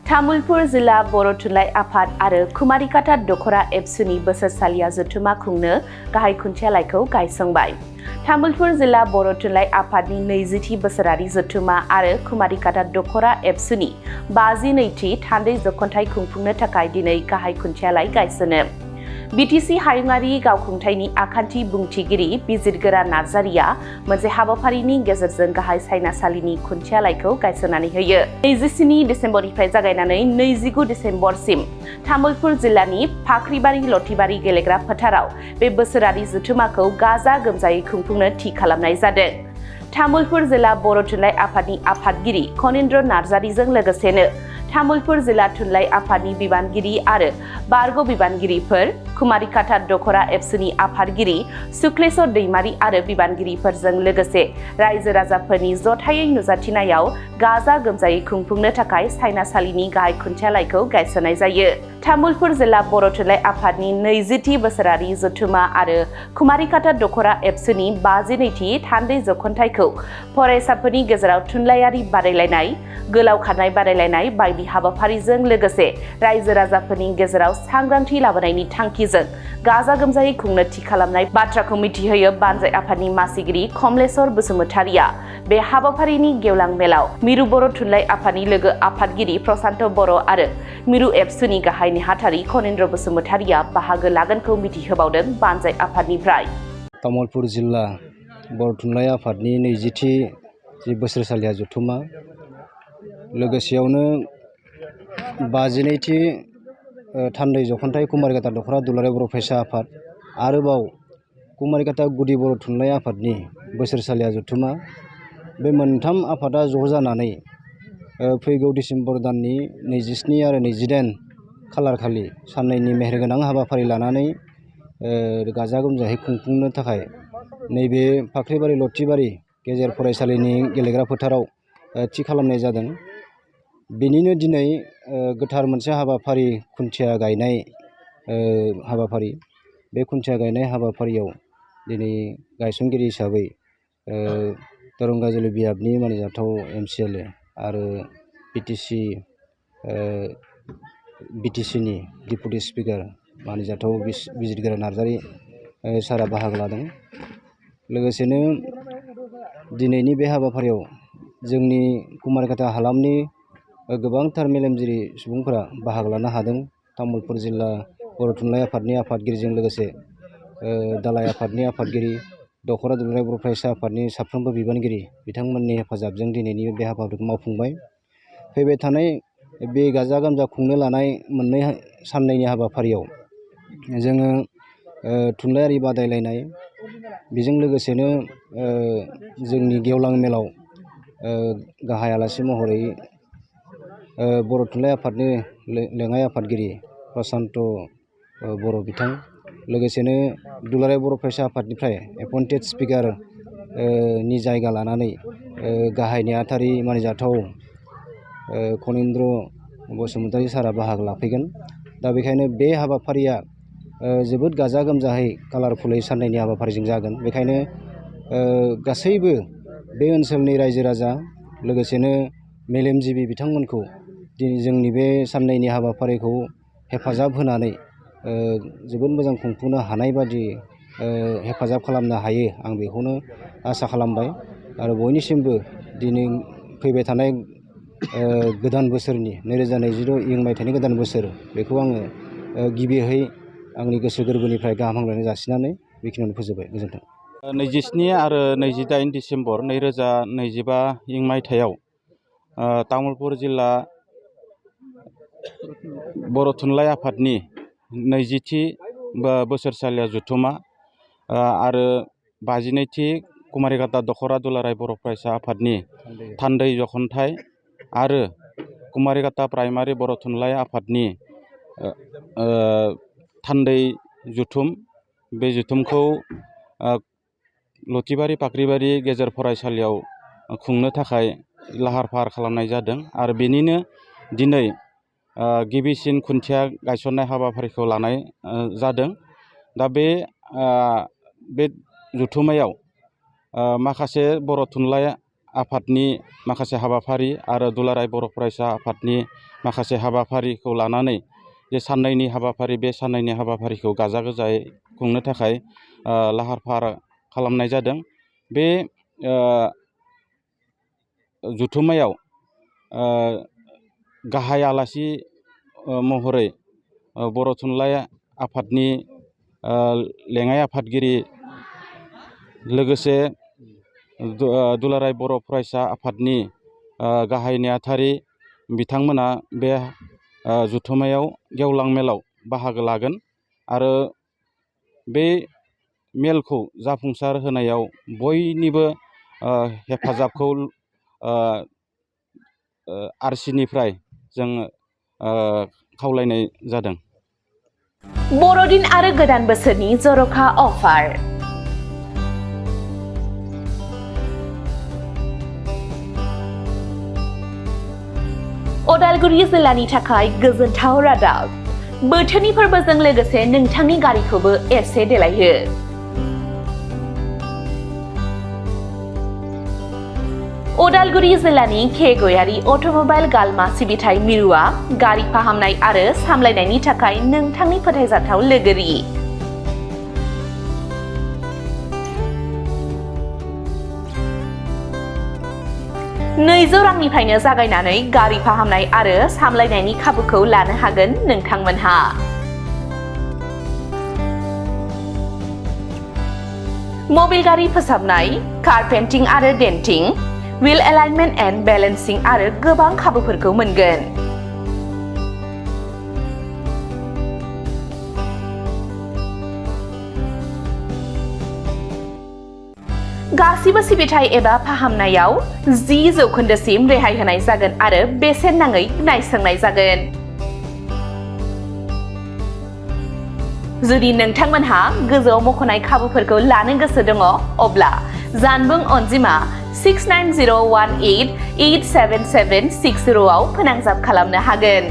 तामुलपुर जिल्ला बर' थुनलाइ आफाद आरो कुमारिकाटा दख'रा एबसुनि बोसोरसालिया जथुमा खुंनो गाहाय खुन्थियालाइखौ गायसंबाय। तामुलपुर जिल्ला बर' थुनलाइ आफादनि 20थि बोसोरारि जथुमा आरो कुमारिकाटा दख'रा एबसुनि 52थि थान्दै जख'न्थाइ खुंफुंनो थाखाय दिनै गाहाय खुन्थियालाइ गायसनो। बिटिसि हायुङारि गावखुंथायनि आखान्थि बुंथिगिरि बिजिरगोरा नार्जारिया मोनसे हाबाफारिनि गेजेरजों गाहाय सायनासालिनि खुन्थियालाइखौ गायसननानै होयो। 27 डिसेम्बरनिफ्राय जागायनानै 29 डिसेम्बरसिम तामुलपुर जिल्लानि फाख्रिबारि लथिबारि गेलेग्रा फोथाराव बे बोसोरारि जथुमाखौ गाजा गोमजायै खुंफुंनो थि खालामनाय जादों। तामुलपुर जिल्ला बर' थुनलाइ आफादनि आफादगिरि खनिन्द्र नार्जारिजों लोगोसेनो तामुलपुर जिल्ला थुनलाइ आफादनि बिबानगिरि आरो बारग' बिबानगिरिफोर, कुमारिकाटा दख'रा एबसुनि आफादगिरि सुक्लेश्वर दैमारि आरो बिबानगिरिफोरजों लोगोसे रायजो राजाफोरनि जथायै नुजाथिनायाव गाजा गोमजायै खुंफुंनो थाखाय सायनासालिनि गाहाय खुन्थियालाइखौ गायसननाय जायो। तामुलपुर जिल्ला बर' थुनलाइ आफादनि 20थि बोसोरारि जथुमा आरो कुमारिकाटा दख'रा एबसुनि 52थि थान्दै जख'न्थाइखौ फरायसाफोरनि गेजेराव थुनलाइयारि बादायलायनाय, गोलाव खारनाय बादायलायनाय बायदि हाबाफारिजों लोगोसे रायजो राजाफोरनि गेजेराव सांग्रांथि लाबोनायनि थांखिजों गाजा गोमजायै खुंनो थि खालामनाय बाथ्राखौ मिथिहोयो बानजाय आफादनि मासिगिरि कमलेश्वर बसुमतारिया। बे हाबाफारिनि गेवलां मेलाव मिरु बर' थुनलाइ आफादनि लोगो आफादगिरि प्रशान्त बर' आरो मिरु एबसुनि गाहाय नेहाथारि खनिन्द्र बसुमतारिया बाहागो लागोनखौ मिथिहोबावदों बानजाय आफादनिफ्राय। तामुलपुर जिल्ला बर' थुनलाइ आफादनि 20थि बोसोरसालिया जथुमा लोगोसेयावनो 52थि थान्दै जख'न्थाइ कुमारिकाटा दख'रा दुलाराय बर' फरायसा आफाद आरोबाव कुमारिकाटा गुदि बर' थुनलाइ आफादनि बोसोरसालिया जथुमा बे मोनथाम आफादा ज' जानानै फैगौ डिसेम्बर दाननि 27 आरो 28 खालार खालि साननैनि मेहेरगोनां हाबाफारि लानानै गाजा गोमजायै खुंफुंनो थाखाय नैबे फाख्रिबारि लथिबारि गेजेर फरायसालिनि गेलेग्रा फोथाराव थि खालामनाय जादों। बेनिनो दिनै गोथार मोनसे हाबाफारि खुन्थिया गायनाय हाबाफारि। बे खुन्थिया गायनाय हाबाफारियाव दिनै गायसनगिरि हिसाबै दरं गाजुली बियाबनि मानिजाथाव MCLA आरो बिटिसिनि डिपुटि स्पिकार मानिजाथाव बिजिरगोरा नार्जारि सारा बाहागो लादों। लोगोसेनो दिनैनि बे हाबाफारियाव जोंनि कुमारिकाटा हालामनि गोबांथार मेलेमजिबि सुबुंफोरा बाहागो लानो हादों। तामुलपुर जिल्ला बर' थुनलाइ आफादनि आफादगिरिजों लोगोसे दालाइ आफादनि आफादगिरि, दख'रा दुलाराय बर' फरायसा आफादनि साफ्रोमबो बिबानगिरि बिथांमोननि हेफाजाबजों दिनैनि बे हाबाफारिखौ मावफुंबाय। फैबाय थानाय बे गाजा गोमजा खुंनो लानाय मोननै साननैनि हाबाफारियाव जोङो थुनलाइयारि बादायलायनाय, बेजों लोगोसेनो जोंनि गेवलां मेलाव गाहाय आलासि महरै बर' थुनलाइ आफादनि लेङाइ आफादगिरि प्रशान्त बर' बिथां, लोगोसेनो दुलाराय बर' फरायसा आफादनिफ्राय एपइन्टेड स्पिकार नि जायगा लानानै गाहाय नेहाथारि मानिजाथाव खनिन्द्र बसुमतारि सारा बाहागो लाफैगोन। दा बेखायनो बे हाबाफारिया जोबोद गाजा गोमजायै कालारफुलै साननैनि हाबाफारिजों जागोन। बेखायनो गासैबो बे ओनसोलनि रायजो राजा लोगोसेनो मेलेमजिबि बिथांमोनखौ दिनै जोंनि बे साननैनि हाबाफारिखौ हेफाजाब होनानै जोबोद मोजां खुंफुंनो हानाय बादि हेफाजाब खालामनो हायो, आं बेखौनो आसा खालामबाय। आरो बयनिसिमबो दिनै फैबाय थानाय गोदान बोसोरनि 2026 इं मायथाइनि गोदान बोसोर, बेखौ आङो गिबियै आंनि गोसो गोरबोनिफ्राय गाहाम हामलायनाय जासिनानै बेखिनियावनो फोजोबबाय। गोजोन्थों। 27 आरो 28 डिसेम्बर 2025 इं मायथाइयाव तामुलपुर जिल्ला बर' थुनलाइ आफादनि 20थि बोसोरसालिया जथुमा आरो 52थि कुमारिकाटा दख'रा दुलाराय बर' फरायसा आफादनि थान्दै जख'न्थाइ आरो कुमारिकाटा प्राइमारि बर' थुनलाइ आफादनि थान्दै जथुम, बे जथुमखौ लथिबारि फाख्रिबारि गेजेर फरायसालियाव खुंनो थाखाय लाहार फाहार खालामनाय जादों आरो बेनिनो दिनै गिबिसिन खुन्थिया गायसननाय हाबाफारिखौ लानाय जादों। दा बे जथुमायाव माखासे बर' थुनलाइ आफादनि माखासे हाबाफारि आरो दुलाराय बर' फरायसा आफादनि माखासे हाबाफारिखौ लानानै जे साननैनि हाबाफारि बे साननैनि हाबाफारिखौ गाजा गोमजायै खुंनो थाखाय लाहार फाहार खालामनाय जादों। बे जथुम्मायाव गाहाय आलासि महरै बर' थुनलाइ आफादनि लेङाइ आफादगिरि लोगोसे दुलाराय बर' फरायसा आफादनि गाहाय नेहाथारि बिथांमोना बे जथुम्मायाव गेवलां मेलाव बाहागो लागोन आरो बे मेलखौ जाफुंसार होनायाव बयनिबो हेफाजाबखौ आरसिनिफ्राय जों खावलायनाय जादों। बर'दिन आरो गोदान बोसोरनि जर'खा अफार। उदालगुरि जिल्लानि थाखाय गोजोनथाव रादाब। बोथोरनि फोरबोजों लोगोसे नोंथांनि गारिखौबो एसे देलायहो। उदालगुरि जिल्लानि के गयारि अट'मबाइल गालमा सिबिथाय मिरुआ गारि फाहामनाय आरो सामलायनायनि थाखाय नोंथांनि फोथायजाथाव लोगोरि। 200 रांनिफ्रायनो जागायनानै गारि फाहामनाय आरो सामलायनायनि खाबुखौ लानो हागोन नोंथांमोनहा। मबिल गारि फोसाबनाय, कार पेन्टिं आरो डेन्टिं, व्हील एलाइनमेन्ट एन्ड बेलेन्सिं आरो गोबां खाबुफोरखौ मोनगोन। गासिबो सिबिथाय एबा फाहामनायाव 10% रेहाय होनाय जागोन आरो बेसेन नाङै नायसंनाय जागोन। जुदि नोंथांमोनहा गोजौआव मख'नाय खाबुफोरखौ लानो गोसो दङ, अब्ला जानबुं अनजिमा 6901887760 आव फोनांजाब खालामनो हागोन।